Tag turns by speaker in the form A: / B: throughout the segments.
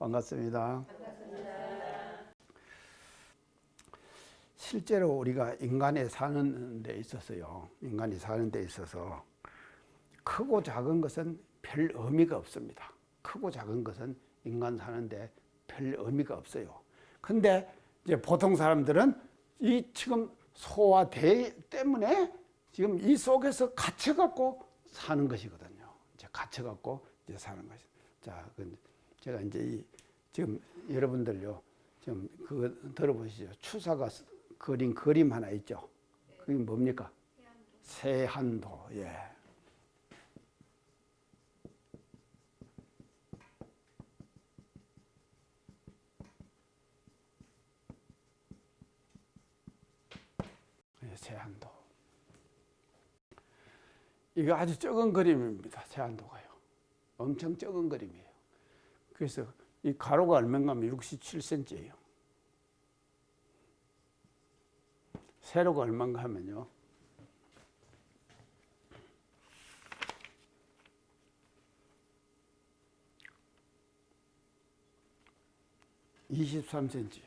A: 반갑습니다. 실제로 우리가 인간이 사는 데 있어서요. 인간이 사는 데 있어서 크고 작은 것은 별 의미가 없습니다. 크고 작은 것은 인간 사는데 별 의미가 없어요. 근데 이제 보통 사람들은 이 지금 소와 대 때문에 지금 이 속에서 갇혀갖고 사는 것이거든요. 이제 갇혀갖고 이제 사는 것이. 자, 제가 이제 지금 여러분들요, 좀 그거 들어보시죠. 추사가 그린 그림 하나 있죠. 그게 뭡니까? 세한도. 예. 세한도. 이거 아주 적은 그림입니다. 세한도가요. 엄청 적은 그림이에요. 그래서 이 가로가 얼마인가 하면 67cm예요. 세로가 얼마인가 하면요. 23cm.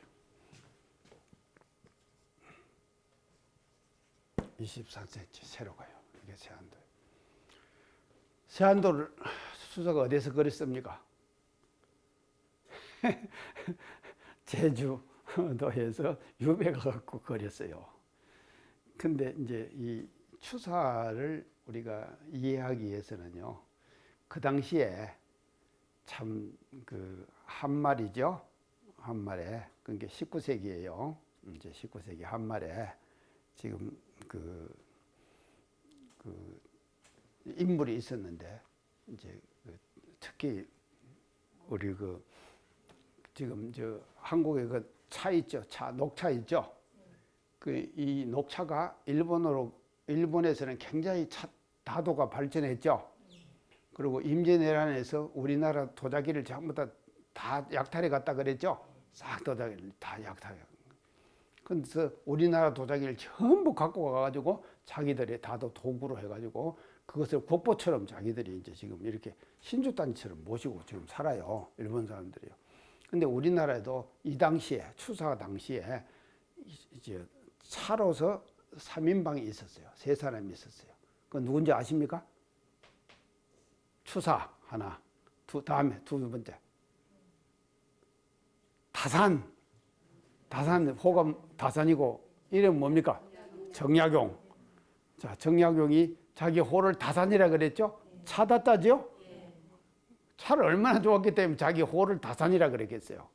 A: 24cm 세로가요. 이게 세한도예요. 세한도를 수사가 어디서 그렸습니까? 제주도에서 유배가 갖고 그렸어요. 근데 이제 이 추사를 우리가 이해하기 위해서는요, 그 당시에 참 그 한말이죠. 한말에, 그게 19세기예요. 이제 19세기 한말에 지금 그 인물이 있었는데, 이제 특히 우리 지금 한국에 그 차 있죠. 녹차 있죠. 이 녹차가 일본에서는 굉장히 다도가 발전했죠. 그리고 임진왜란에서 우리나라 도자기를 전부 다 약탈해 갔다 그랬죠. 싹 도자기를 다 약탈해. 그래서 우리나라 도자기를 전부 갖고 가가지고 자기들의 다도 도구로 해가지고 그것을 국보처럼 자기들이 이제 지금 이렇게 신주단처럼 모시고 지금 살아요. 일본 사람들이요. 근데 우리나라에도 이 당시에, 추사 당시에 이제 차로서 3인방이 있었어요. 3사람이 있었어요. 그건 누군지 아십니까? 추사 하나, 다음에 두 번째. 호감 다산이고, 이름 뭡니까? 정약용. 자, 정약용이 자기 호를 다산이라 그랬죠? 찾았다죠? 차를 얼마나 좋았기 때문에 자기 호를 다산이라 그랬겠어요.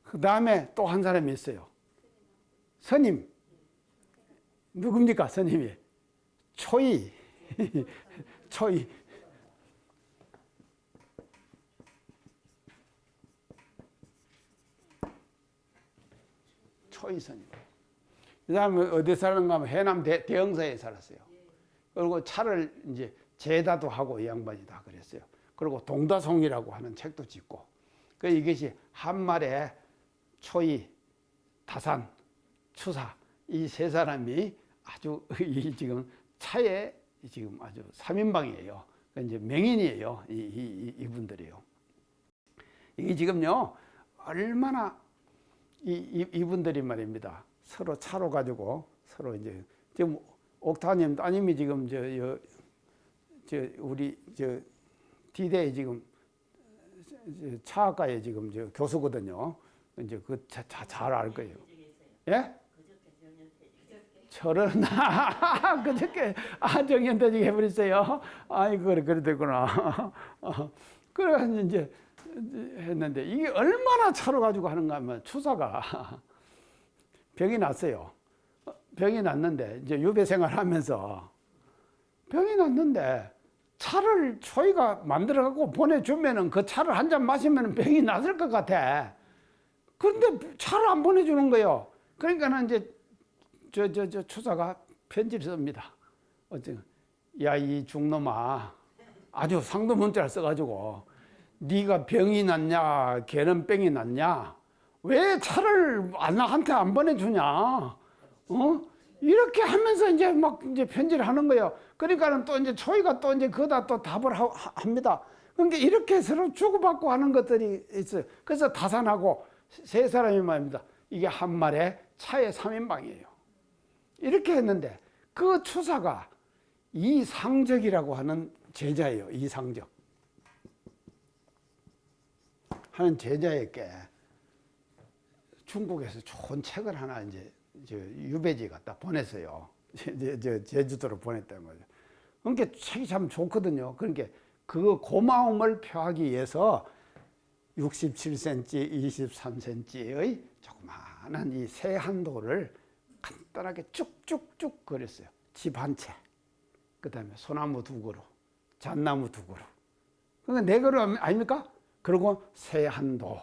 A: 그 다음에 또 한 사람이 있어요. 스님. 누굽니까, 스님이? 초이. 초이. 초이 스님. 이 사람은 어디 사는가 하면 해남 대흥사에 살았어요. 그리고 차를 이제 제다도 하고 이 양반이 다 그랬어요. 그리고 동다송이라고 하는 책도 짓고. 그 이것이 한말에 초이, 다산, 추사, 이 세 사람이 아주 지금 차에 지금 아주 3인방이에요. 이제 명인이에요. 이분들이요. 이게 지금요, 얼마나 이분들이 말입니다. 서로 차로 가지고 서로 이제 지금 옥타님 따님이 지금 우리 디대에 지금 차학과에 지금 교수거든요. 이제 잘 알 거예요. 예? 저런 그저께 정년퇴직 해버렸어요. 아이고 그래 됐구나. 그래 이제 했는데 이게 얼마나 차로 가지고 하는가 하면 추사가 병이 났어요. 병이 났는데 이제 유배 생활하면서 병이 났는데 차를 초이가 만들어 갖고 보내주면은 그 차를 한 잔 마시면 병이 났을 것 같아. 그런데 차를 안 보내주는 거예요. 그러니까는 이제 추사가 편지를 씁니다. 야, 이 중놈아, 아주 상도 문자를 써가지고 네가 병이 났냐, 걔는 병이 났냐, 왜 차를 나한테 안 보내주냐, 이렇게 하면서 이제 막 이제 편지를 하는 거예요. 그러니까는 또 이제 초이가 또 이제 거기다 또 답을 합니다. 그러니까 이렇게 서로 주고받고 하는 것들이 있어요. 그래서 다산하고 세 사람이 말입니다. 이게 한 말에 차의 3인방이에요. 이렇게 했는데 그 추사가 이상적이라고 하는 제자예요. 이상적 하는 제자에게 중국에서 좋은 책을 하나 이제 유배지 갖다 보냈어요. 제주도로 보냈다는 거죠. 그러니까 책이 참 좋거든요. 그러니까 그 고마움을 표하기 위해서 67cm, 23cm의 조그마한 이 세한도를 간단하게 쭉쭉쭉 그렸어요. 집 한 채, 그 다음에 소나무 2그루, 잣나무 2그루. 그러니까 4그루 아닙니까? 그리고 세한도,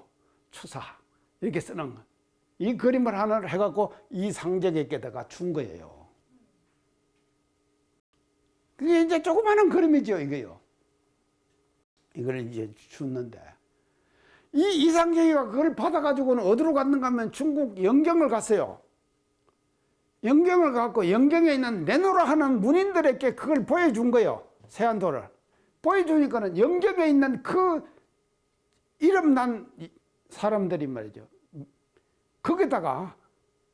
A: 추사 이렇게 쓰는 거. 이 그림을 하나를 해갖고 이상적에게다가 준 거예요. 그게 이제 조그마한 그림이죠, 이거요. 이걸 이제 줬는데, 이 이상적이가 그걸 받아가지고는 어디로 갔는가 하면 중국 영경을 갔어요. 영경을 갖고 영경에 있는 내노라 하는 문인들에게 그걸 보여준 거예요. 세한도를. 보여주니까는 영경에 있는 그 이름 난 사람들이 말이죠. 거기다가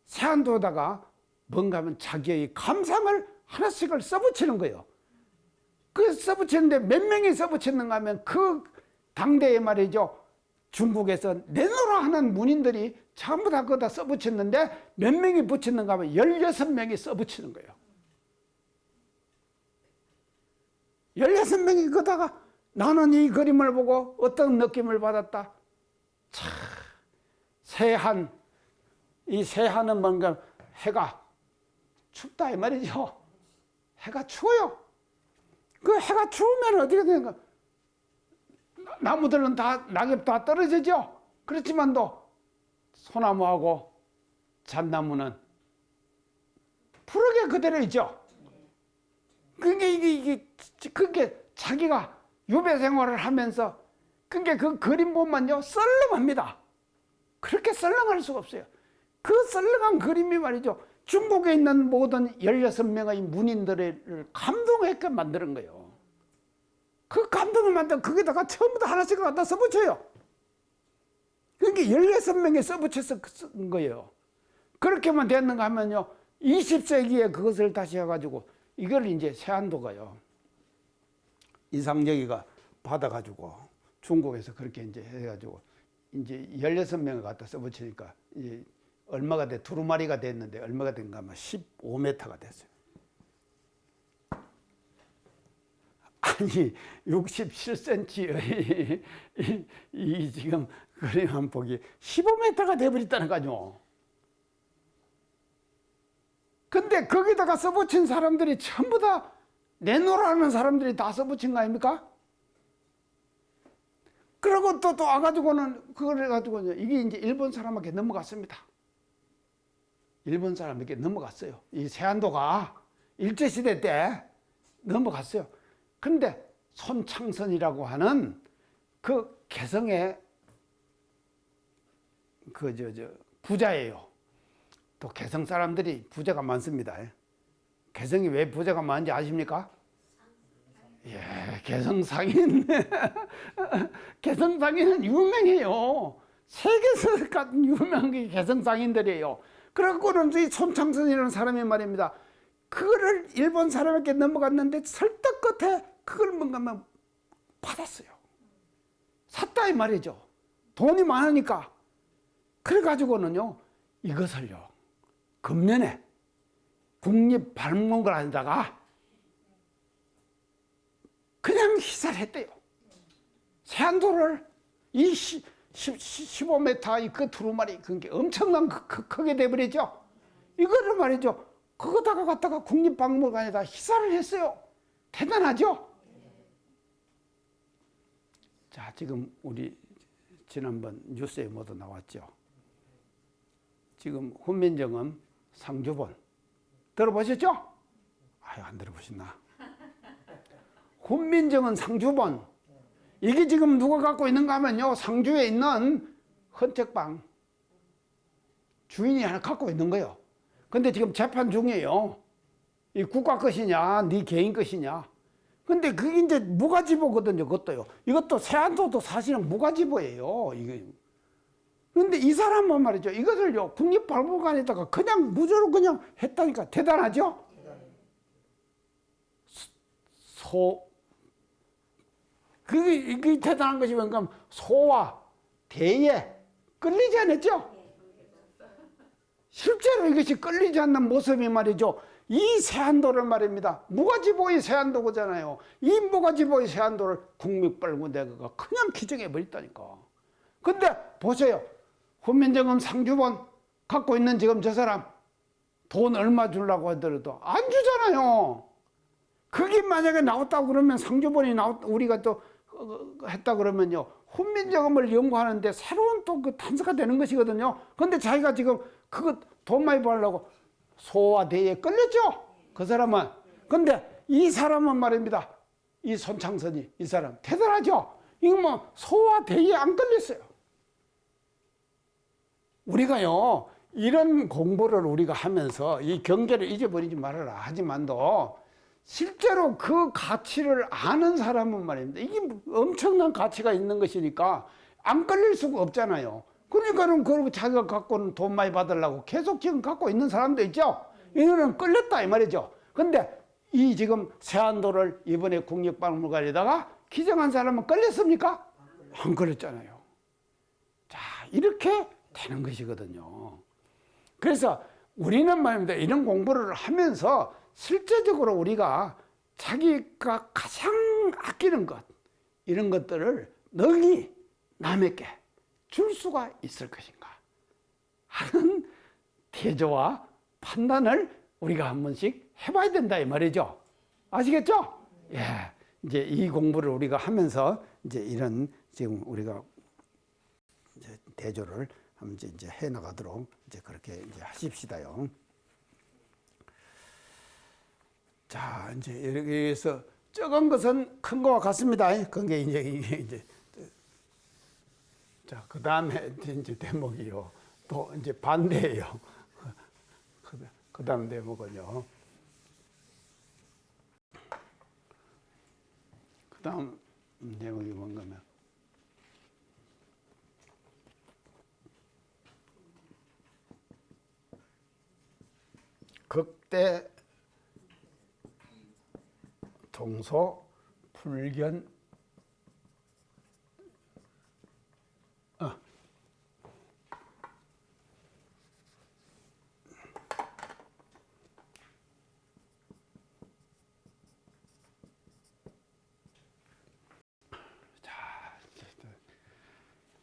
A: 세한도에다가 뭔가 하면 자기의 감상을 하나씩을 써붙이는 거예요. 그 써붙이는데 몇 명이 써붙였는가 하면 그 당대에 말이죠. 중국에서 내노라 하는 문인들이 전부 다 그거 다 써붙였는데 몇 명이 붙였는가 하면 16명이 써붙이는 거예요. 16명이 그러다가 나는 이 그림을 보고 어떤 느낌을 받았다. 참, 세한, 이 세한은 뭔가 해가 춥다 이 말이죠. 해가 추워요. 그 해가 추우면 어떻게 되는가? 나무들은 다 낙엽 다 떨어지죠. 그렇지만도 소나무하고 잣나무는 푸르게 그대로 있죠. 그게 자기가 유배 생활을 하면서 그 그림 보면요 썰렁합니다. 그렇게 썰렁할 수가 없어요. 그 썰렁한 그림이 말이죠. 중국에 있는 모든 16명의 문인들을 감동하게 만드는 거예요. 그 감동을 만든 거기다가 처음부터 하나씩 갖다 써붙여요. 그러니까 16명이 써붙여서 쓴 거예요. 그렇게만 됐는가 하면요. 20세기에 그것을 다시 해가지고 이걸 이제 세한도가요. 이상적이가 받아가지고 중국에서 그렇게 이제 해가지고 이제 16명을 갖다 써붙이니까 이제 얼마가 돼? 두루마리가 됐는데 얼마가 된가 하면 15m가 됐어요. 아니 67cm의 이 지금 그림 한 폭이 15m가 돼버렸다는 거죠. 근데 거기다가 써붙인 사람들이 전부 다 내노라는 사람들이 다 써붙인 거 아닙니까? 그리고 또 와가지고는 그걸 해가지고 이게 이제 일본 사람에게 넘어갔습니다. 일본 사람에게 넘어갔어요. 이 세한도가 일제시대 때 넘어갔어요. 근데 손창선이라고 하는 그 개성의 부자예요. 또 개성 사람들이 부자가 많습니다. 개성이 왜 부자가 많은지 아십니까? 예, 개성상인. 개성상인은 유명해요. 세계에서 같은 유명한 게 개성상인들이에요. 그래갖고는 이 손창선이라는 사람이 말입니다. 그거를 일본 사람에게 넘어갔는데 설득 끝에 그걸 뭔가 받았어요. 샀다 이 말이죠. 돈이 많으니까. 그래가지고는요, 이것을요, 금년에 국립박물관에다가 그냥 희사를 했대요. 세한도를 이 15m 이 그 두루마리 그게 엄청난 크게 돼버리죠. 이거를 말이죠. 그거다가 갖다가 국립박물관에다 희사를 했어요. 대단하죠? 자, 지금 우리 지난번 뉴스에 모두 나왔죠. 지금 훈민정음 상주본 들어보셨죠? 아유, 안 들어보셨나? 훈민정음 상주본 이게 지금 누가 갖고 있는가 하면요, 상주에 있는 헌책방 주인이 하나 갖고 있는 거예요. 근데 지금 재판 중이에요. 이 국가 것이냐 네 개인 것이냐. 근데 그게 이제 무가지보거든요. 그것도요. 이것도 세안도도 사실은 무가지보예요. 이게. 그런데 이 사람은 말이죠. 이것을요, 국립박물관에다가 그냥 무조건 그냥 했다니까. 대단하죠? 그게 대단한 것이 뭔가 소와 대에 끌리지 않았죠? 실제로 이것이 끌리지 않는 모습이 말이죠. 이 세안도를 말입니다. 무가지보의 세안도잖아요. 이 무가지보의 세안도를 국립박물관에다가 그냥 기증해 버렸다니까. 근데 보세요. 훈민정음 상주본 갖고 있는 지금 저 사람 돈 얼마 주려고 하더라도 안 주잖아요. 그게 만약에 나왔다고 그러면 상주본이 우리가 또 했다 그러면요. 훈민정음을 연구하는데 새로운 또 그 단서가 되는 것이거든요. 근데 자기가 지금 그거 돈 많이 벌려고 소와 대에 끌렸죠? 그 사람은. 근데 이 사람은 말입니다. 이 손창선이, 이 사람 대단하죠? 이거 뭐 소와 대에 안 끌렸어요. 우리가요, 이런 공부를 우리가 하면서 이 경계를 잊어버리지 말아라 하지만도 실제로 그 가치를 아는 사람은 말입니다. 이게 엄청난 가치가 있는 것이니까 안 끌릴 수가 없잖아요. 그러니까는 그리고 자기가 갖고는 돈 많이 받으려고 계속 지금 갖고 있는 사람도 있죠. 이거는 끌렸다 이 말이죠. 근데 이 지금 세안도를 이번에 국립박물관에다가 기증한 사람은 끌렸습니까? 안 끌렸잖아요. 자, 이렇게 되는 것이거든요. 그래서 우리는 말입니다. 이런 공부를 하면서 실제적으로 우리가 자기가 가장 아끼는 것, 이런 것들을 널리 남에게 줄 수가 있을 것인가 하는 대조와 판단을 우리가 한 번씩 해봐야 된다 이 말이죠. 아시겠죠? 예. 이제 이 공부를 우리가 하면서 이제 이런 지금 우리가 이제 대조를 한번 이제 해 나가도록 이제 그렇게 이제 하십시다요. 자, 이제 이렇게 해서 적은 것은 큰 거와 같습니다. 그게 이제 자, 그 다음에 이제 대목이요. 또 이제 반대예요. 그 다음 대목은요. 그 다음 대목이 뭔가면 극대 동서 불견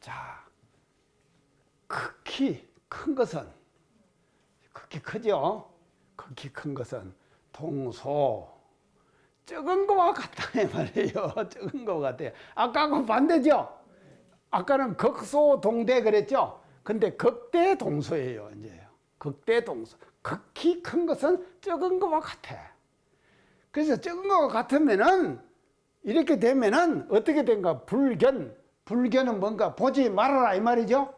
A: 자, 극히 큰 것은 극히 크죠. 극히 큰 것은 동소 적은 거와 같다 이 말이에요. 적은 거와 같아요. 아까하고 반대죠. 아까는 극소 동대 그랬죠. 근데 극대 동소예요. 이제 극대 동소. 극히 큰 것은 적은 거와 같아. 그래서 적은 거와 같으면은 이렇게 되면은 어떻게 된가? 불견은 뭔가 보지 말아라 이 말이죠.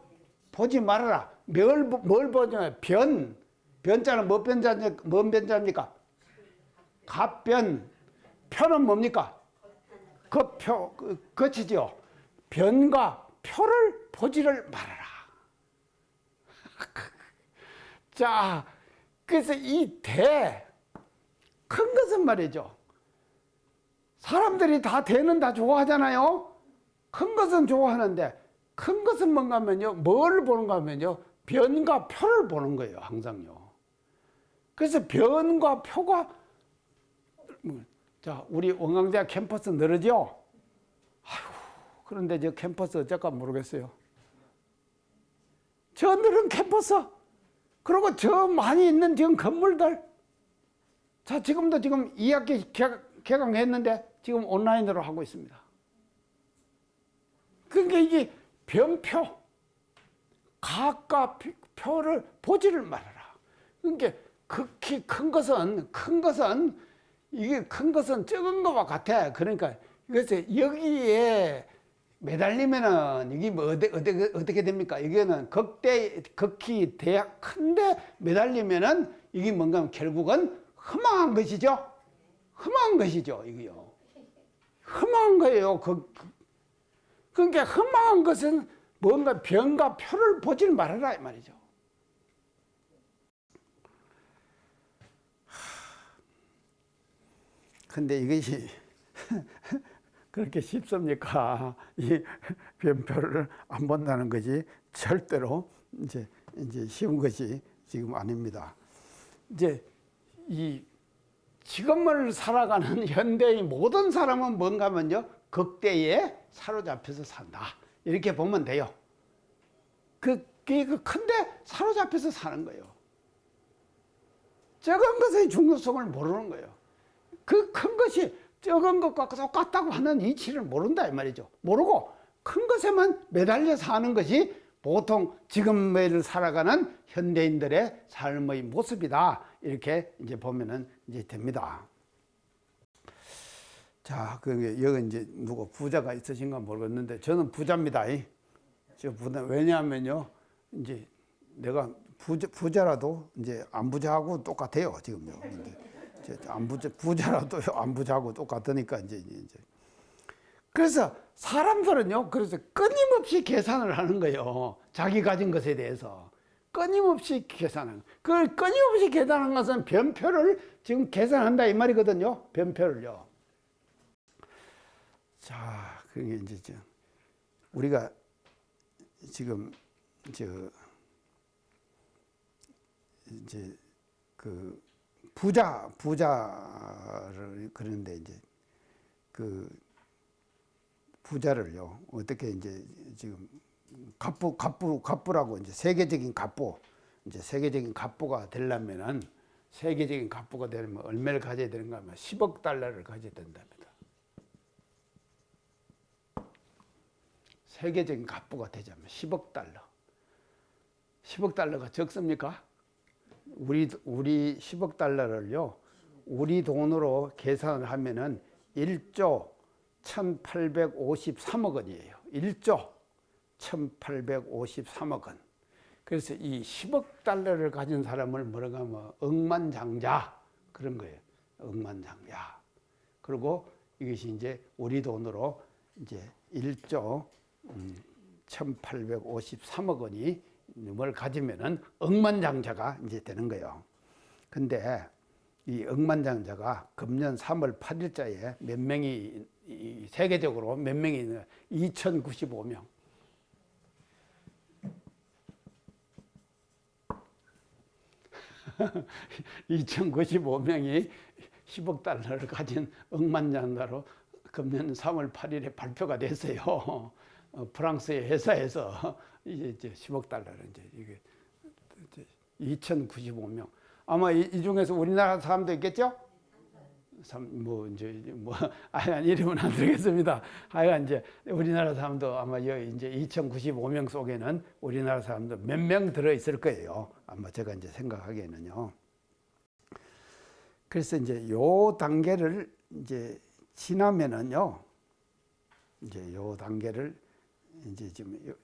A: 보지 말아라. 뭘 보냐? 변자는 뭔 변자입니까? 갑변. 표는 뭡니까? 거치죠. 변과 표를 보지를 말아라. 자, 그래서 이 큰 것은 말이죠. 사람들이 다 대는 다 좋아하잖아요. 큰 것은 좋아하는데 큰 것은 뭔가 하면요. 뭘 보는가 하면요. 변과 표를 보는 거예요. 항상요. 그래서 변과 표가 자, 우리 원광대학 캠퍼스 늘어죠? 아이고, 그런데 저 캠퍼스 어쩔까 모르겠어요. 저 늘은 캠퍼스, 그리고 저 많이 있는 지금 건물들. 자, 지금도 지금 2학기 개강했는데 지금 온라인으로 하고 있습니다. 그러니까 이게 변표, 각과 표를 보지를 말아라. 그러니까 극히 큰 것은 이게 큰 것은 적은 것과 같아. 그러니까 이것을 여기에 매달리면은 이게 뭐 어떻게 됩니까? 이거는 극히 큰데 매달리면은 이게 뭔가 결국은 허망한 것이죠. 허망한 것이죠. 이게요. 허망한 거예요. 그러니까 허망한 것은 뭔가 변과 표를 보질 말아라 이 말이죠. 근데 이것이 그렇게 쉽습니까? 이 변표를 안 본다는 것이 절대로 이제 쉬운 것이 지금 아닙니다. 이제 이 지금을 살아가는 현대의 모든 사람은 뭔가 하면요, 극대에 사로잡혀서 산다. 이렇게 보면 돼요. 그게 큰데 사로잡혀서 사는 거예요. 적은 것의 중요성을 모르는 거예요. 그 큰 것이 적은 것과 똑같다고 하는 이치를 모른다 이 말이죠. 모르고 큰 것에만 매달려 사는 것이 보통 지금을 살아가는 현대인들의 삶의 모습이다. 이렇게 이제 보면은 이제 됩니다. 자, 여기 이제 누구 부자가 있으신가 모르겠는데 저는 부자입니다. 저 부자. 왜냐하면요, 이제 내가 부자라도 이제 안 부자하고 똑같아요 지금요. 부자라도 안 부자하고 똑같으니까 이제. 그래서 사람들은요, 그래서 끊임없이 계산을 하는 거예요. 자기 가진 것에 대해서 끊임없이 계산하는. 그 끊임없이 계산하는 것은 변표를 지금 계산한다 이 말이거든요. 변표를요. 자, 그게 이제 우리가 지금 이제 그 부자를 그러는데 이제 그 부자를요 어떻게 이제 지금 갑부라고 이제 세계적인 갑부, 이제 세계적인 갑부가 되려면은 세계적인 갑부가 되려면 얼마를 가져야 되는가 하면 10억 달러를 가져야 된답니다. 세계적인 갑부가 되자면 10억 달러. 10억 달러가 적습니까? 우리 10억 달러를요, 우리 돈으로 계산을 하면은 1조 1853억 원이에요. 1조 1853억 원. 그래서 이 10억 달러를 가진 사람을 뭐라고 하면 억만장자 그런 거예요. 억만장자. 그리고 이것이 이제 우리 돈으로 이제 1조 1853억 원이 뭘 가지면은 억만장자가 이제 되는 거예요. 근데 이 억만장자가 금년 3월 8일자에 몇 명이 세계적으로 몇 명이 있는 2095명. 2095명이 10억 달러를 가진 억만장자로 금년 3월 8일에 발표가 됐어요. 프랑스의 회사에서 이제 10억 달러를 이게 2095명. 아마 이 중에서 우리나라 사람도 있겠죠? 하여간 이름은 안 드리겠습니다. 하여간 이제 우리나라 사람도 아마 이제 2095명 속에는 우리나라 사람도 몇 명 들어 있을 거예요. 아마 제가 이제 생각하기에는요. 그래서 이제 요 단계를 이제 지나면은요, 이제 요 단계를 이제 지금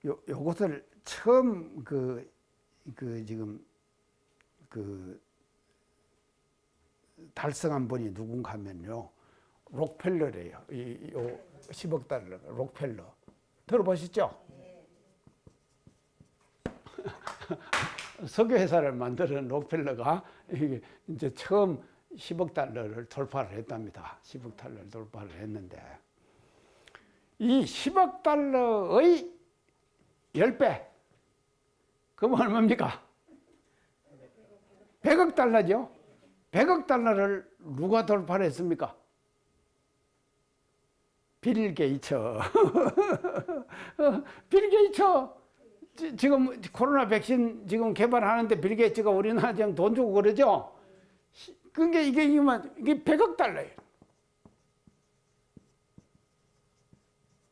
A: 요것을 처음 지금 달성한 분이 누군가 하면요, 록펠러래요. 요 10억 달러 록펠러 들어보셨죠? 석유회사를 만드는 록펠러가 이제 처음 10억 달러를 돌파를 했답니다. 10억 달러를 돌파를 했는데 이 10억 달러의 10배 그럼 얼마입니까? 100억 달러죠. 100억 달러를 누가 돌파를 했습니까? 빌 게이츠. 빌 게이츠. 지금 코로나 백신 지금 개발하는데 빌 게이츠가 우리나라 지금 돈 주고 그러죠? 그러니까 이게 100억 달러예요.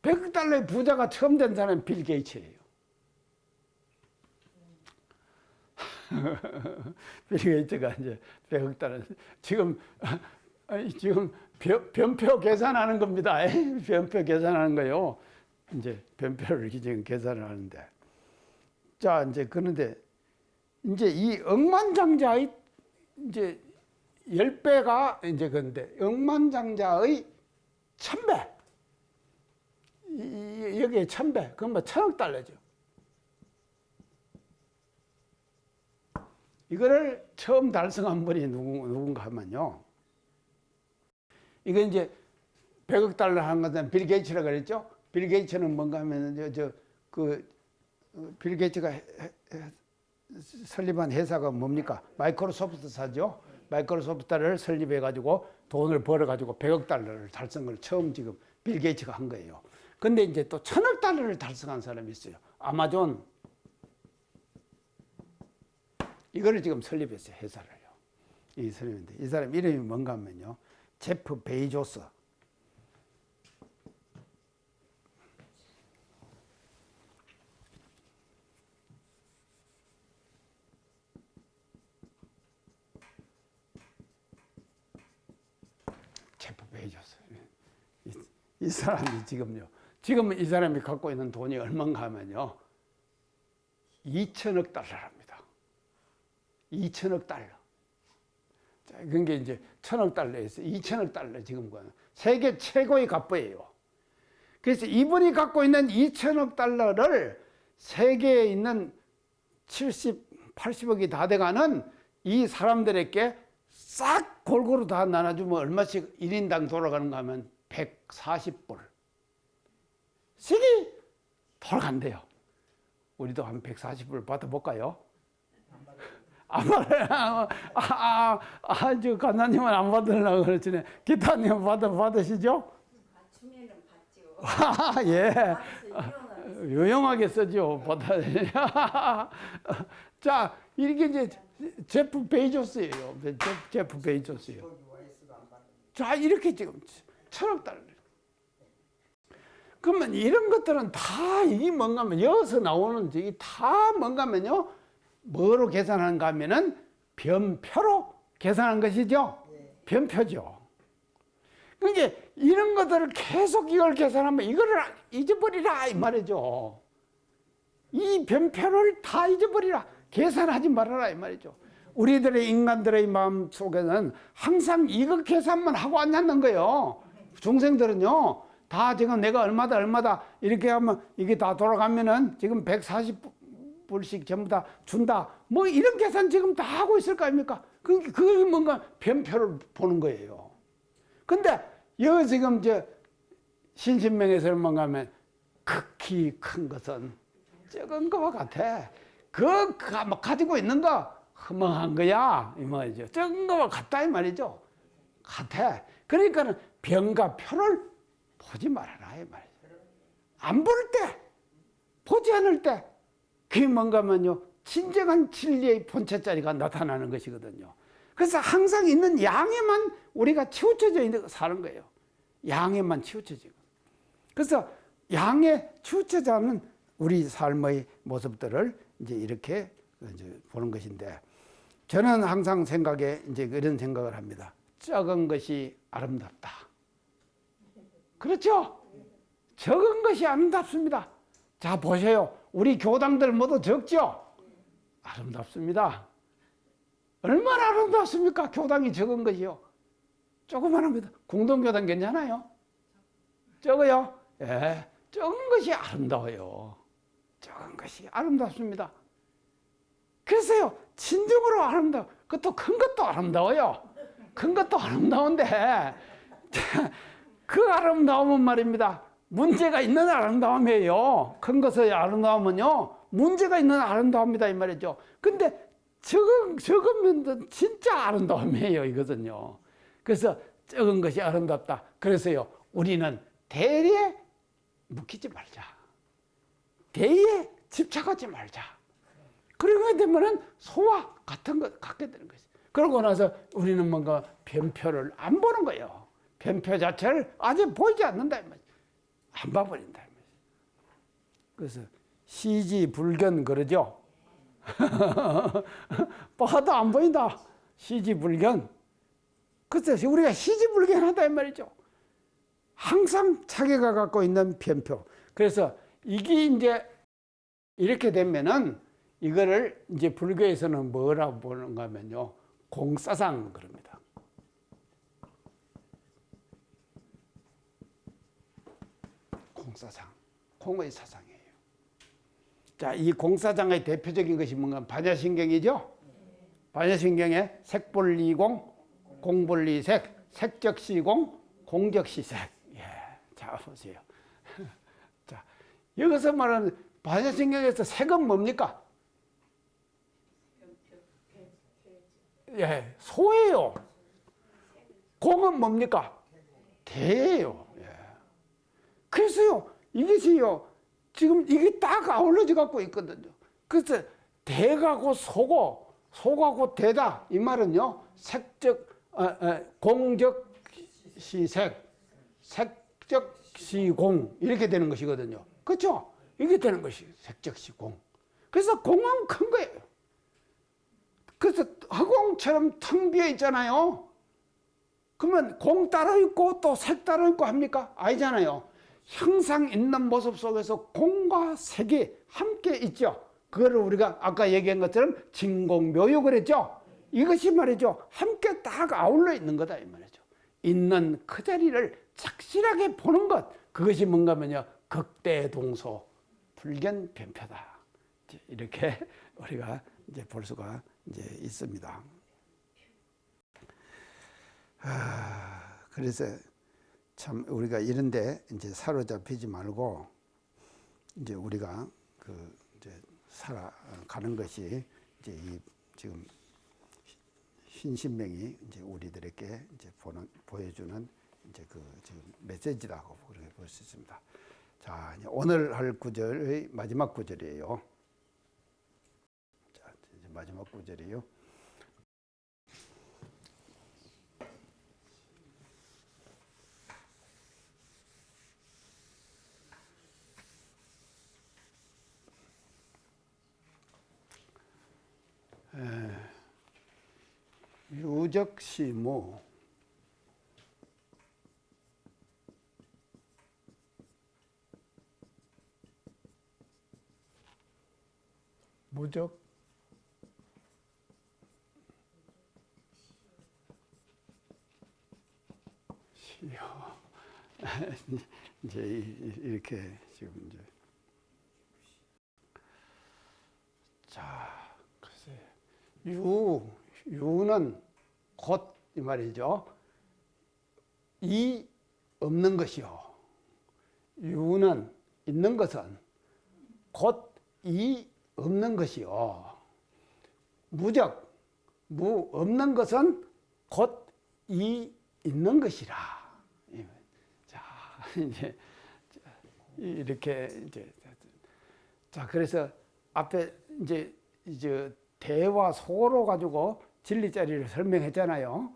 A: 100억 달러의 부자가 처음 된 사람이 빌 게이츠예요. 빌 게이츠가 이제 100억 달러. 지금 변표 계산하는 겁니다. 변표 계산하는 거요. 이제 변표를 지금 계산을 하는데. 자, 이제 그런데 이제 이 억만장자의 이제 10배가 이제 그런데 억만장자의 1000배. 여기에 1000배. 그건 뭐 1000억 달러죠. 이거를 처음 달성한 분이 누군가 하면요. 이거 이제 100억 달러 한 것은 빌 게이츠라고 그랬죠. 빌 게이츠는 뭔가 하면 빌 게이츠가 설립한 회사가 뭡니까? 마이크로소프트사죠. 마이크로소프트를 설립해 가지고 돈을 벌어 가지고 100억 달러를 달성을 처음 지금 빌 게이츠가 한 거예요. 근데 이제 또 1000억 달러를 달성한 사람이 있어요. 아마존. 이거를 지금 설립했어요. 회사를요. 이 사람인데 이 사람 이름이 뭔가 하면요. 제프 베이조스. 제프 베이조스. 이 사람이 지금요. 지금 이 사람이 갖고 있는 돈이 얼마인가 하면요. 2000억 달러랍니다. 2000억 달러. 자, 그게 이제 1000억 달러에서 2000억 달러 지금 세계 최고의 갑부예요. 그래서 이분이 갖고 있는 2000억 달러를 세계에 있는 70, 80억이 다 돼가는 이 사람들에게 싹 골고루 다 나눠주면 얼마씩 1인당 돌아가는가 하면 140불. 씩이 돌아간대요. 우리도 한 140불 받아볼까요? 안 받아요. 저 간사님은 안 받으려고 그러시네. 기타님은 받으시죠?
B: 맞추면은 받죠.
A: 예.
B: 받아서
A: 유용하게 쓰죠. 받아. 자, 이렇게 이제 제프 베이조스예요. 제프 베이조스예요. 자, 이렇게 지금 1000억 달러. 그러면 이런 것들은 다 이게 뭔가 하면 여기서 나오는 이게 다 뭔가 하면요. 뭐로 계산하는가 하면은 변표로 계산한 것이죠. 변표죠. 그러니까 이런 것들을 계속 이걸 계산하면 이거를 잊어버리라 이 말이죠. 이 변표를 다 잊어버리라. 계산하지 말아라 이 말이죠. 우리들의 인간들의 마음 속에는 항상 이거 계산만 하고 앉았는 거예요. 중생들은요. 다 지금 내가 얼마다 이렇게 하면 이게 다 돌아가면은 지금 140불씩 전부 다 준다. 뭐 이런 계산 지금 다 하고 있을 거 아닙니까? 그게 뭔가 변표를 보는 거예요. 근데 여기 지금 신신명에서 뭔가 하면 극히 큰 것은 적은 것과 같아. 뭐 가지고 있는 거 허망한 거야. 이 말이죠. 적은 것과 같다 이 말이죠. 같아. 그러니까는 변과 표를 보지 말아라 이 말이죠. 안 볼 때, 보지 않을 때 그게 뭔가 하면요. 진정한 진리의 본체자리가 나타나는 것이거든요. 그래서 항상 있는 양에만 우리가 치우쳐져 사는 거예요. 양에만 치우쳐지고. 그래서 양에 치우쳐져 는 우리 삶의 모습들을 이제 이렇게 보는 것인데 저는 항상 이제 이런 생각을 합니다. 적은 것이 아름답다. 그렇죠? 적은 것이 아름답습니다. 자, 보세요. 우리 교당들 모두 적죠? 아름답습니다. 얼마나 아름답습니까? 교당이 적은 것이요. 조그만합니다. 공동교당 괜찮아요? 적어요? 예. 적은 것이 아름다워요. 적은 것이 아름답습니다. 그래서요, 진정으로 아름다워. 그것도 큰 것도 아름다워요. 큰 것도 아름다운데, 그 아름다움은 말입니다. 문제가 있는 아름다움이에요. 큰 것의 아름다움은요, 문제가 있는 아름다움이다 이 말이죠. 근데 적으면 진짜 아름다움이에요, 이것은요. 그래서 적은 것이 아름답다. 그래서요, 우리는 대리에 묵히지 말자. 대리에 집착하지 말자. 그러게 되면은 소와 같은 것 갖게 되는 것이. 그러고 나서 우리는 뭔가 변표를 안 보는 거예요. 변표 자체를 아직 보이지 않는다 이 말이죠. 안 봐버린다 이 말이죠. 그래서 시지불견 그러죠. 봐도 안 보인다. 시지불견. 그래서 우리가 시지불견하다 이 말이죠. 항상 자기가 갖고 있는 변표. 그래서 이게 이제 이렇게 되면은 이거를 이제 불교에서는 뭐라고 보는가 하면요. 공사상 그럽니다. 공사장, 공의 사상이에요. 자, 이 공사장의 대표적인 것이 뭔가 반야신경이죠. 반야신경에 색본리공, 공본리색, 색적시공, 공적시색. 예, 자 보세요. 자, 여기서 말하는 반야신경에서 색은 뭡니까? 예, 소예요. 공은 뭡니까? 대예요. 예. 그래서요, 이것이요, 지금 이게 딱 아울러져 갖고 있거든요. 그래서 대가 곧 소고, 소가 곧 대다. 이 말은요, 공적 시색, 색적 시공 이렇게 되는 것이거든요. 그렇죠? 이게 되는 것이 색적 시공. 그래서 공은 큰 거예요. 그래서 허공처럼 텅 비어 있잖아요. 그러면 공 따로 있고 또 색 따로 있고 합니까? 아니잖아요. 항상 있는 모습 속에서 공과 색이 함께 있죠. 그거를 우리가 아까 얘기한 것처럼 진공묘유 그랬죠. 이것이 말이죠, 함께 딱 아울러 있는 거다 이 말이죠. 있는 그 자리를 착실하게 보는 것, 그것이 뭔가 하면요, 극대동소 불견변표다. 이렇게 우리가 이제 볼 수가 이제 있습니다. 그래서 참 우리가 이런데 이제 사로잡히지 말고 이제 우리가 이제 살아가는 것이 이제 이 지금 신신명이 이제 우리들에게 이제 보여주는 이제 지금 메시지라고 그렇게 볼 수 있습니다. 자, 이제 오늘 할 구절의 마지막 구절이에요. 자, 이제 마지막 구절이에요. 유적시무 무적 시요. 이제 이렇게 지금 이제 자, 글쎄 유는 곧 이 말이죠. 이 없는 것이요. 유는 있는 것은 곧 이 없는 것이요. 무적 무 없는 것은 곧 이 있는 것이라. 자, 이제 이렇게 이제 자, 그래서 앞에 이제 대와 소로 가지고 진리 자리를 설명했잖아요.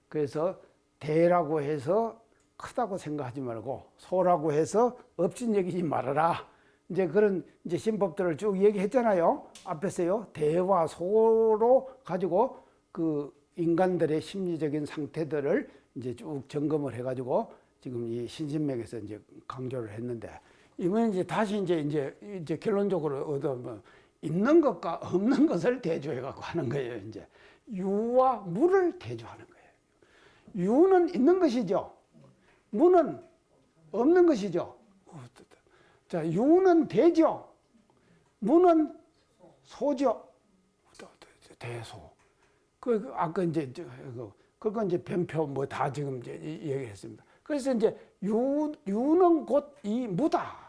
A: 그래서 대라고 해서 크다고 생각하지 말고 소라고 해서 없인 여기지 말아라. 이제 그런 이제 신법들을 쭉 얘기했잖아요. 앞에서요. 대와 소로 가지고 그 인간들의 심리적인 상태들을 이제 쭉 점검을 해가지고 지금 이 신신맥에서 이제 강조를 했는데, 이번에 이제 다시 이제 결론적으로 얻어 있는 것과 없는 것을 대조해 갖고 하는 거예요. 이제 유와 무를 대조하는 거예요. 유는 있는 것이죠. 무는 없는 것이죠. 자, 유는 대죠. 무는 소죠. 대소. 아까 이제 그거 이제 변표 뭐 다 지금 이제 얘기했습니다. 그래서 이제 유는 곧 이 무다.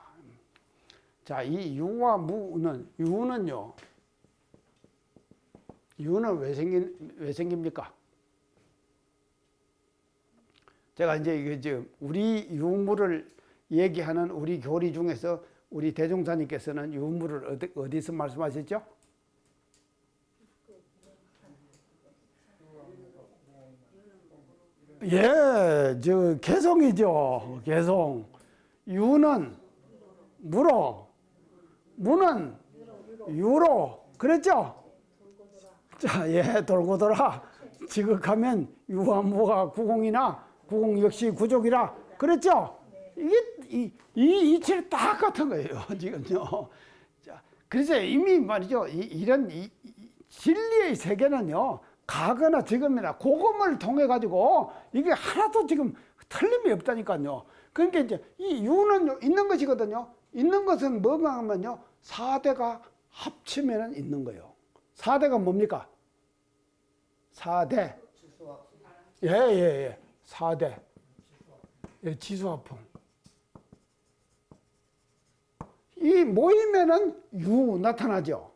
A: 자, 이 유와 무는 유는요. 유는 왜 생깁니까? 제가 이제 이게 지금 우리 유무를 얘기하는 우리 교리 중에서 우리 대종사님께서는 유무를 어디서 말씀하셨죠? 예, 개성이죠. 개성. 유는 무로, 무는 유로. 그랬죠? 자, 예, 돌고 돌아. 지극하면 유와 무가 구공이나 구공 역시 구족이라. 그랬죠? 이게 이 이치를 딱 같은 거예요, 지금요. 자, 그래서 이미 말이죠. 이런 진리의 세계는요, 과거나 지금이나 고금을 통해 가지고 이게 하나도 지금 틀림이 없다니까요. 그러니까 이제 이 유는 있는 것이거든요. 있는 것은 뭐가 하면요. 4대가 합치면 있는 거예요. 4대가 뭡니까? 4대. 예. 4대. 예, 지수화풍. 이 모이면은 유 나타나죠.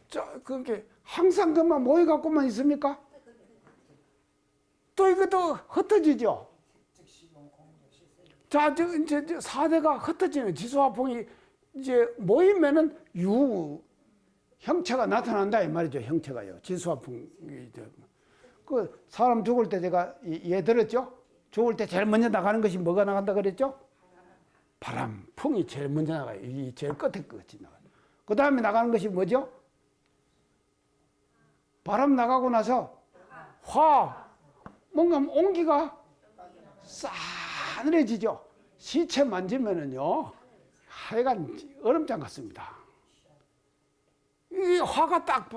A: 자, 그게 항상 그만 모여갖고만 있습니까? 또 이것도 흩어지죠. 자, 이제 4대가 흩어지는 지수화풍이 이제 모이면은 유 형체가 나타난다 이 말이죠. 형체가요. 지수화풍. 그 사람 죽을 때 제가 예 들었죠? 죽을 때 제일 먼저 나가는 것이 뭐가 나간다 그랬죠? 바람, 풍이 제일 먼저 나가요. 이 제일 끝에 끝이 나가요. 그 다음에 나가는 것이 뭐죠? 바람 나가고 나서 화, 뭔가 온기가 싸늘해지죠. 시체 만지면은요, 하여간 얼음장 같습니다. 이 화가 딱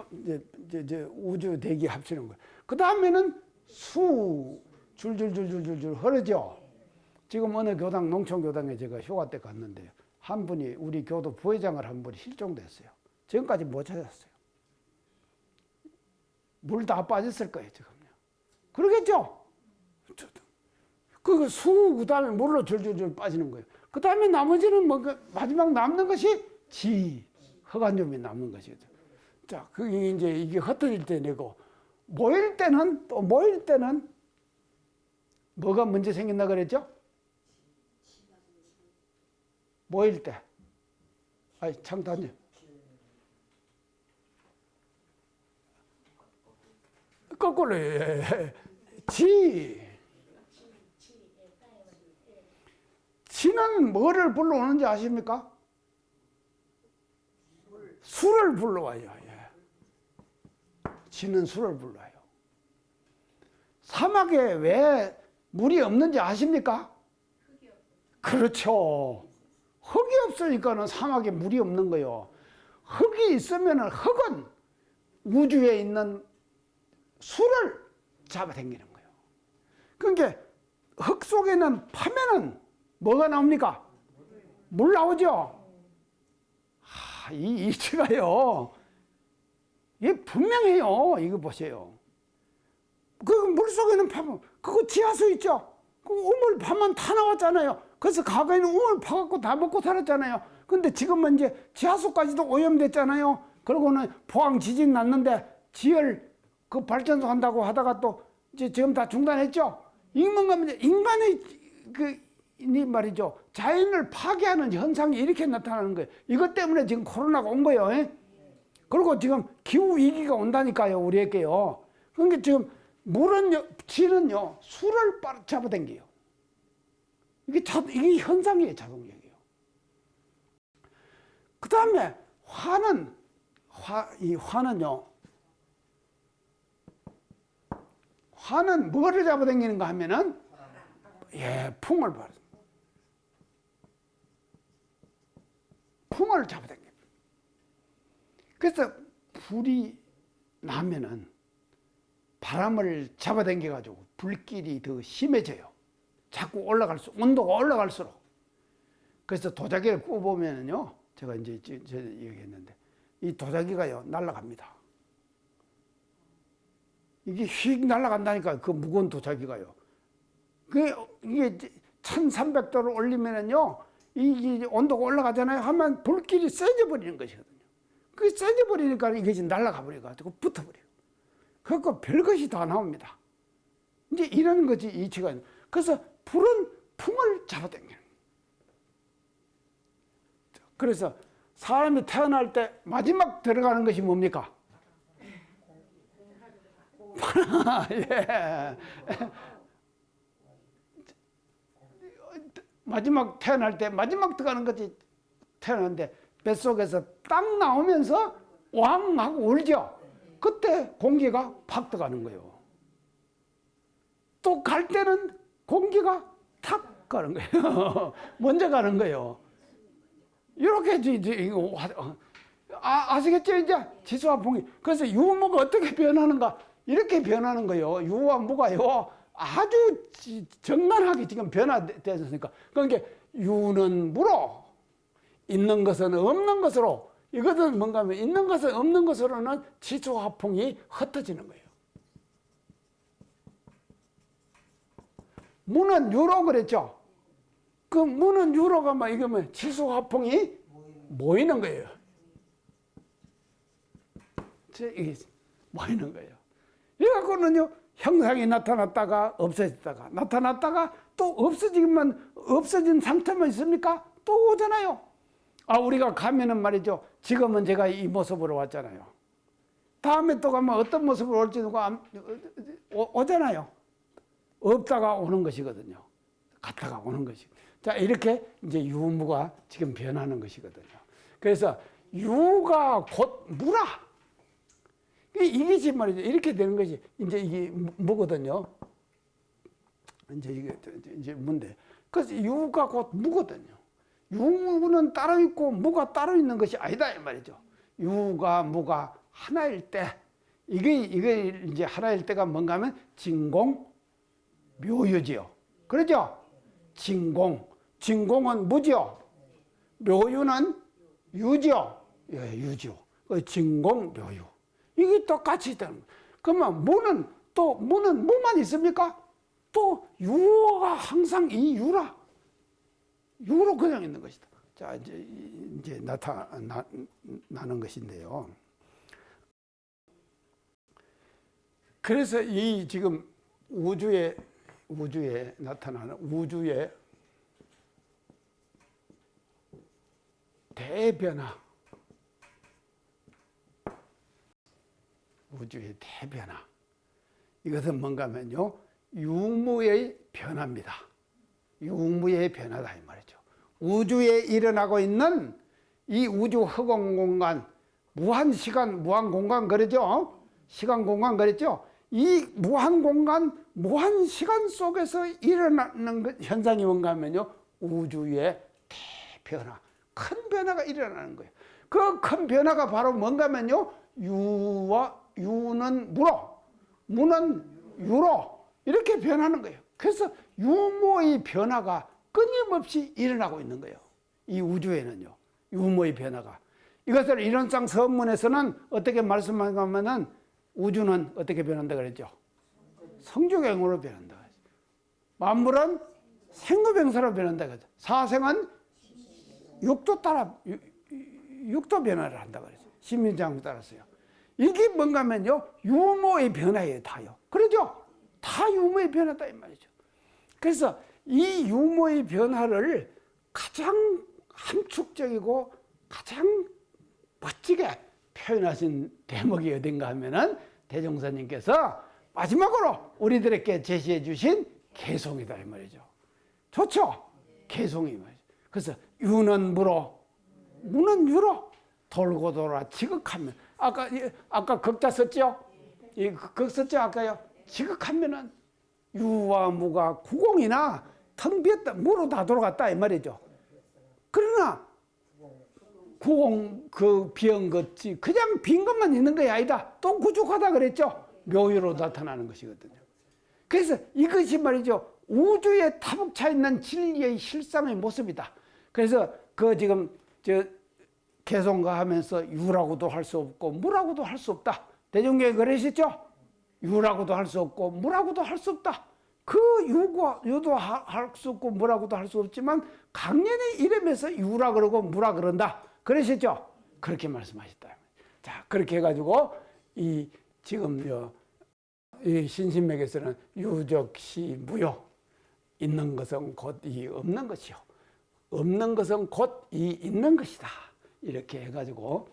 A: 이제 우주 대기 합치는 거예요. 그 다음에는 수 줄줄줄줄줄 흐르죠. 지금 어느 교당, 농촌교당에 제가 휴가 때 갔는데 한 분이 우리 교도 부회장을 한 분이 실종됐어요. 지금까지 못 찾았어요. 물 다 빠졌을 거예요, 지금요. 그러겠죠? 그 수, 그 다음에 물로 줄줄줄 빠지는 거예요. 그 다음에 나머지는 뭐, 마지막 남는 것이 지, 흑안점이 남는 것이죠. 자, 그게 이제 이게 흩어질 때 내고, 모일 때는 뭐가 문제 생긴다 그랬죠? 모일 때. 아이, 창단님. 거꾸로, 지는 뭐를 불러오는지 아십니까? 수를 불러와요. 지는 수를 불러와요. 사막에 왜 물이 없는지 아십니까? 그렇죠. 흙이 없으니까는 사막에 물이 없는 거예요. 흙이 있으면은 흙은 우주에 있는 수를 잡아당기는 거예요. 그러니까 흙 속에는 파면은 뭐가 나옵니까? 물 나오죠? 이 이치가요. 이게 분명해요. 이거 보세요. 그 물 속에는 파면, 그거 지하수 있죠? 그 우물 파면 다 나왔잖아요. 그래서 과거에는 우물 파갖고 다 먹고 살았잖아요. 근데 지금은 이제 지하수까지도 오염됐잖아요. 그러고는 포항 지진 났는데 지열 그 발전소 한다고 하다가 또 이제 지금 다 중단했죠. 인간의 이 말이죠. 자연을 파괴하는 현상이 이렇게 나타나는 거예요. 이것 때문에 지금 코로나가 온 거예요. 그리고 지금 기후 위기가 온다니까요, 우리에게요. 그러니까 지금 지는요, 수를 잡아당겨요. 이게 현상이에요, 자동적이에요. 그 다음에 화는 뭐를 잡아당기는가 하면은, 풍을 받습니다. 풍을 잡아당깁니다. 그래서 불이 나면은 바람을 잡아당겨가지고 불길이 더 심해져요. 자꾸 온도가 올라갈수록. 그래서 도자기를 구워보면은요, 제가 이제 얘기했는데, 이 도자기가요, 날아갑니다. 이게 휙 날아간다니까, 그 무거운 도자기가요. 이게 1300도를 올리면은요, 이게 온도가 올라가잖아요. 하면 불길이 세져 버리는 것이거든요. 그게 세져 버리니까 이게 날아가 버려가지고 붙어버려요. 그러니까 별것이 다 나옵니다. 이제 이런 거지, 이치가. 그래서 불은 풍을 잡아당기는. 그래서 사람이 태어날 때 마지막 들어가는 것이 뭡니까? 예. 마지막 태어날 때 마지막 들어가는 것이 태어났는데 뱃속에서 딱 나오면서 왕 하고 울죠. 그때 공기가 팍 들어가는 거예요. 또 갈 때는 공기가 탁 가는 거예요. 먼저 가는 거예요. 이렇게 아시겠죠? 이제 지수와 풍이. 그래서 유무가 어떻게 변하는가? 이렇게 변하는 거예요. 유와 무가요. 아주 정갈하게 지금 변화되었으니까. 그러니까 유는 무로, 있는 것은 없는 것으로. 이것은 뭔가 하면 있는 것은 없는 것으로는 지수화풍이 흩어지는 거예요. 무는 유로 그랬죠. 그 무는 유로가 막 이거 뭐 지수화풍이 모이는 거예요. 이게 모이는 거예요. 이래갖고는요, 형상이 나타났다가 없어졌다가 나타났다가 또 없어진 상태만 있습니까? 또 오잖아요. 우리가 가면은 말이죠. 지금은 제가 이 모습으로 왔잖아요. 다음에 또 가면 어떤 모습으로 올지도 오잖아요. 없다가 오는 것이거든요. 갔다가 오는 것이. 자, 이렇게 이제 유무가 지금 변하는 것이거든요. 그래서 유가 곧 무라. 이게 지금 말이죠. 이렇게 되는 것이 이제 이게 무거든요. 이제 이게 이제 무인데. 그래서 유가 곧 무거든요. 유는 따로 있고 무가 따로 있는 것이 아니다 이 말이죠. 유가 무가 하나일 때 이게 이제 하나일 때가 뭔가 하면 진공 묘유지요. 그러죠? 진공은 무지요. 묘유는 유지요. 예, 유지요. 진공 묘유. 이게 똑같이 있다는 거예요. 그러면 무는 무만 있습니까? 또 유가 항상 이 유로 그냥 있는 것이다. 자, 이제 나타나는 것인데요. 그래서 이 지금 우주에 나타나는 우주의 대변화, 우주의 대변화. 이것은 뭔가 하면요, 유무의 변화입니다. 유무의 변화다 이 말이죠. 우주에 일어나고 있는 이 우주 허공 공간, 무한 시간, 무한 공간 그러죠? 시간 공간 그랬죠? 이 무한 공간, 무한 시간 속에서 일어나는 현상이 뭔가 하면요, 우주의 대변화, 큰 변화가 일어나는 거예요. 그 큰 변화가 바로 뭔가 하면요, 유는 무로, 무는 유로 이렇게 변하는 거예요. 그래서 유무의 변화가 끊임없이 일어나고 있는 거예요. 이 우주에는요, 유무의 변화가. 이것을 이론상 서문에서는 어떻게 말씀하냐면은 우주는 어떻게 변한다 그랬죠? 성주경으로 변한다. 만물은 생로병사로 변한다 그랬죠. 사생은 육도 변화를 한다 그랬죠. 신민장에 따라서요. 이게 뭔가 하면요, 유무의 변화예요, 다요. 그러죠? 다 유무의 변화다 이 말이죠. 그래서 이 유무의 변화를 가장 함축적이고 가장 멋지게 표현하신 대목이 어딘가 하면은 대종사님께서 마지막으로 우리들에게 제시해 주신 개송이다 이 말이죠. 좋죠? 개송이 말이죠. 그래서 유는 무로, 무는 유로 돌고 돌아 지극하면, 아까 극자 썼죠? 극 썼죠 아까요? 지극하면은 유와 무가 구공이나 텅 비었다, 무로 다 돌아갔다 이 말이죠. 그러나 구공 그 비은 것이 그냥 빈 것만 있는 것이 아니다. 또 구축하다 그랬죠. 묘유로 나타나는 것이거든요. 그래서 이것이 말이죠, 우주에 타복차 있는 진리의 실상의 모습이다. 그래서 그 지금 개송가 하면서 유라고도 할 수 없고 무라고도 할 수 없다. 대종교에 그러셨죠? 유라고도 할 수 없고 무라고도 할 수 없다. 그 유도 할 수 없고 무라고도 할 수 없지만 강연히 이름에서 유라 그러고 무라 그런다. 그러셨죠? 그렇게 말씀하셨다. 자, 그렇게 해가지고 이 지금 이 신신맥에서는 유적시 무요, 있는 것은 곧 이 없는 것이요, 없는 것은 곧 이 있는 것이다. 이렇게 해가지고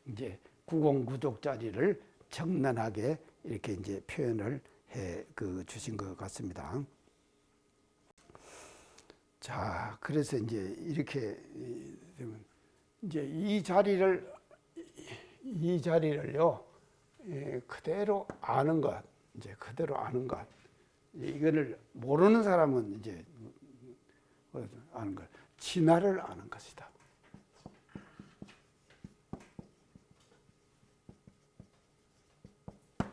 A: 이제 구공구족자리를 정난하게 이렇게 이제 표현을 해 주신 것 같습니다. 자, 그래서 이제 이렇게 되면 이제 이 자리를요, 그대로 아는 것, 이제 그대로 아는 것, 이거를 모르는 사람은 이제 아는 것, 진화를 아는 것이다.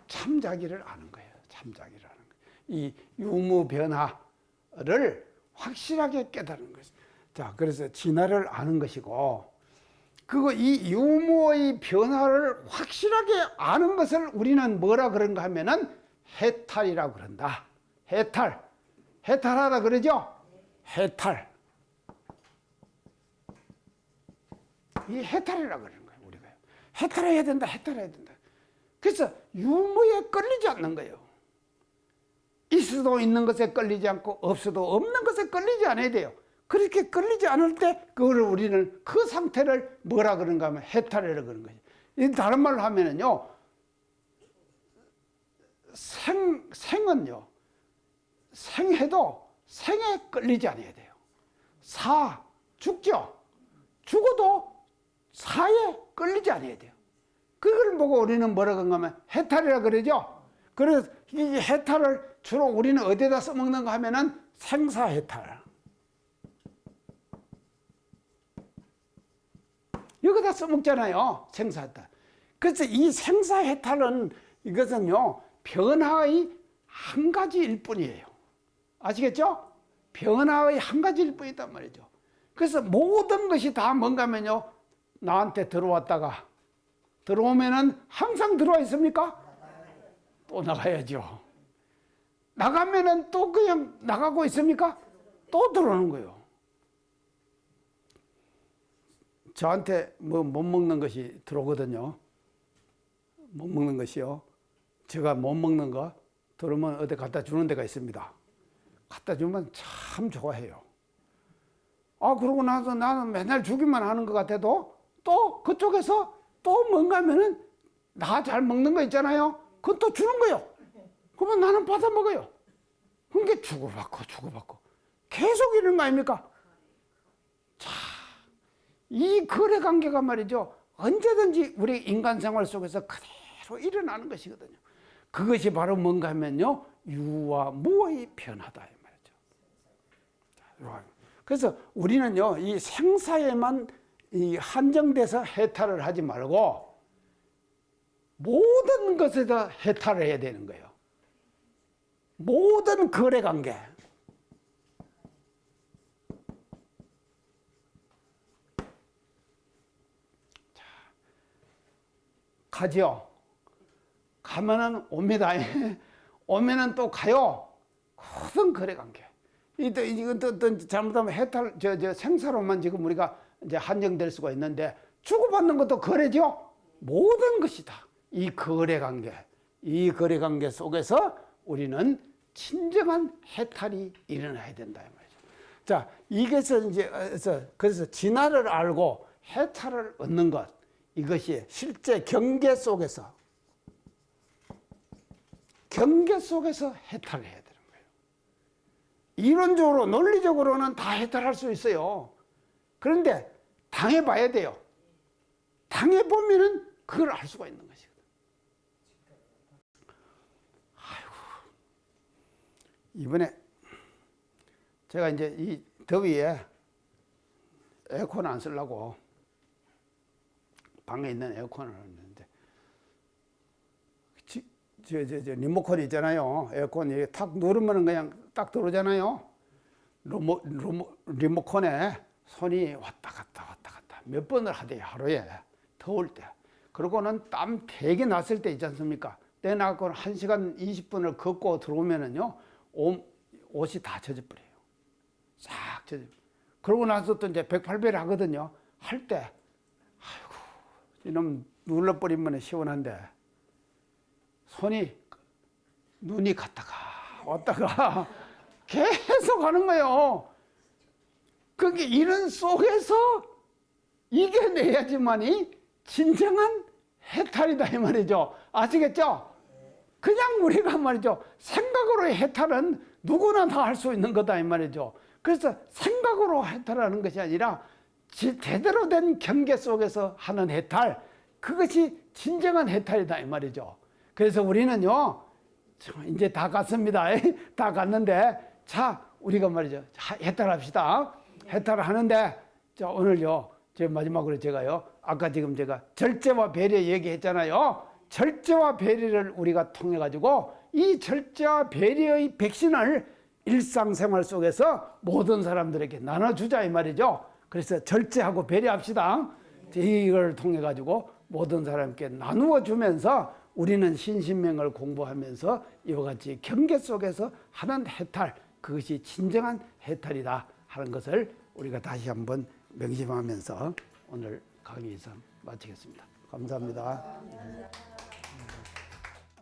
A: 참자기를 아는 거예요. 참자기를 아는 거예요. 이 유무 변화를 확실하게 깨달은 것이. 자, 그래서 진화를 아는 것이고, 그리고 이 유무의 변화를 확실하게 아는 것을 우리는 뭐라 그런가 하면은 해탈이라고 그런다. 해탈. 해탈하라 그러죠? 해탈. 이 해탈이라고 그러는 거예요, 우리가. 해탈해야 된다, 해탈해야 된다. 그래서 유무에 끌리지 않는 거예요. 있어도 있는 것에 끌리지 않고 없어도 없는 것에 끌리지 않아야 돼요. 그렇게 끌리지 않을 때 그거를 우리는 그 상태를 뭐라 그런가 하면 해탈이라고 그러는 거죠. 다른 말로 하면은요, 생은요, 생해도 생에 끌리지 않아야 돼요. 죽죠. 죽어도 사에 끌리지 않아야 돼요. 그걸 보고 우리는 뭐라고 하면 해탈이라 그러죠. 그래서 이 해탈을 주로 우리는 어디다 써먹는가 하면은 생사해탈. 여기다 써먹잖아요. 생사해탈. 그래서 이 생사해탈은 이것은요, 변화의 한 가지일 뿐이에요. 아시겠죠? 변화의 한 가지일 뿐이단 말이죠. 그래서 모든 것이 다 뭔가 하면요, 나한테 들어왔다가 들어오면은 항상 들어와 있습니까? 또 나가야죠. 나가면은 또 그냥 나가고 있습니까? 또 들어오는 거예요. 저한테 뭐 못 먹는 것이 들어오거든요. 못 먹는 것이요. 제가 못 먹는 거 들어오면 어디 갖다 주는 데가 있습니다. 갖다 주면 참 좋아해요. 그러고 나서 나는 맨날 주기만 하는 것 같아도 또 그쪽에서 또 뭔가 하면은 나 잘 먹는 거 있잖아요. 그건 또 주는 거예요. 그러면 나는 받아 먹어요. 그러니까 주고받고 계속 이런 거 아닙니까? 자, 이 거래 관계가 말이죠, 언제든지 우리 인간 생활 속에서 그대로 일어나는 것이거든요. 그것이 바로 뭔가 하면요, 유와 무의 변화다 이 말이죠. 그래서 우리는요, 이 생사에만 이 한정돼서 해탈을 하지 말고 모든 것에다 해탈을 해야 되는 거예요. 모든 거래 관계. 자, 가지요. 가면은 옵니다. 오면은 또 가요. 모든 거래 관계. 이건 또 잘못하면 해탈, 생사로만 지금 우리가 이제 한정될 수가 있는데, 주고받는 것도 거래죠? 모든 것이 다 이 거래 관계, 이 거래 관계 속에서 우리는 진정한 해탈이 일어나야 된다 이 말이죠. 자, 그래서 진화를 알고 해탈을 얻는 것, 이것이 실제 경계 속에서 해탈을 해야 되는 거예요. 이론적으로, 논리적으로는 다 해탈할 수 있어요. 그런데 당해봐야 돼요. 당해보면은 그걸 알 수가 있는 것이거든. 아이고, 이번에 제가 이제 이 더위에 에어컨 안 쓰려고 방에 있는 에어컨을 했는데, 리모컨 있잖아요. 에어컨 탁 누르면 그냥 딱 들어오잖아요. 리모컨에 손이 왔다 갔다 몇 번을 하대요, 하루에. 더울 때. 그러고는 땀 되게 났을 때 있지 않습니까? 때 나고 1시간 20분을 걷고 들어오면은요, 옷이 다 젖어버려요. 싹 젖어. 그러고 나서 또 이제 108배를 하거든요. 할 때, 아이고, 이놈 눌러버리면 시원한데, 눈이 갔다가 왔다가 계속 하는 거예요. 그게 이런 속에서 이겨내야지만이 진정한 해탈이다 이 말이죠. 아시겠죠? 그냥 우리가 말이죠, 생각으로의 해탈은 누구나 다 할 수 있는 거다 이 말이죠. 그래서 생각으로 해탈하는 것이 아니라 제대로 된 경계 속에서 하는 해탈, 그것이 진정한 해탈이다 이 말이죠. 그래서 우리는요, 이제 다 갔습니다. 다 갔는데, 자, 우리가 말이죠, 해탈합시다. 해탈을 하는데, 자, 오늘요, 마지막으로 제가요, 아까 지금 제가 절제와 배려 얘기했잖아요. 절제와 배려를 우리가 통해 가지고 이 절제와 배려의 백신을 일상생활 속에서 모든 사람들에게 나눠주자 이 말이죠. 그래서 절제하고 배려합시다. 이걸 통해 가지고 모든 사람께 나누어 주면서 우리는 신신명을 공부하면서 이와 같이 경계 속에서 하는 해탈, 그것이 진정한 해탈이다 하는 것을 우리가 다시 한번 명심하면서 오늘 강의 이상 마치겠습니다. 감사합니다.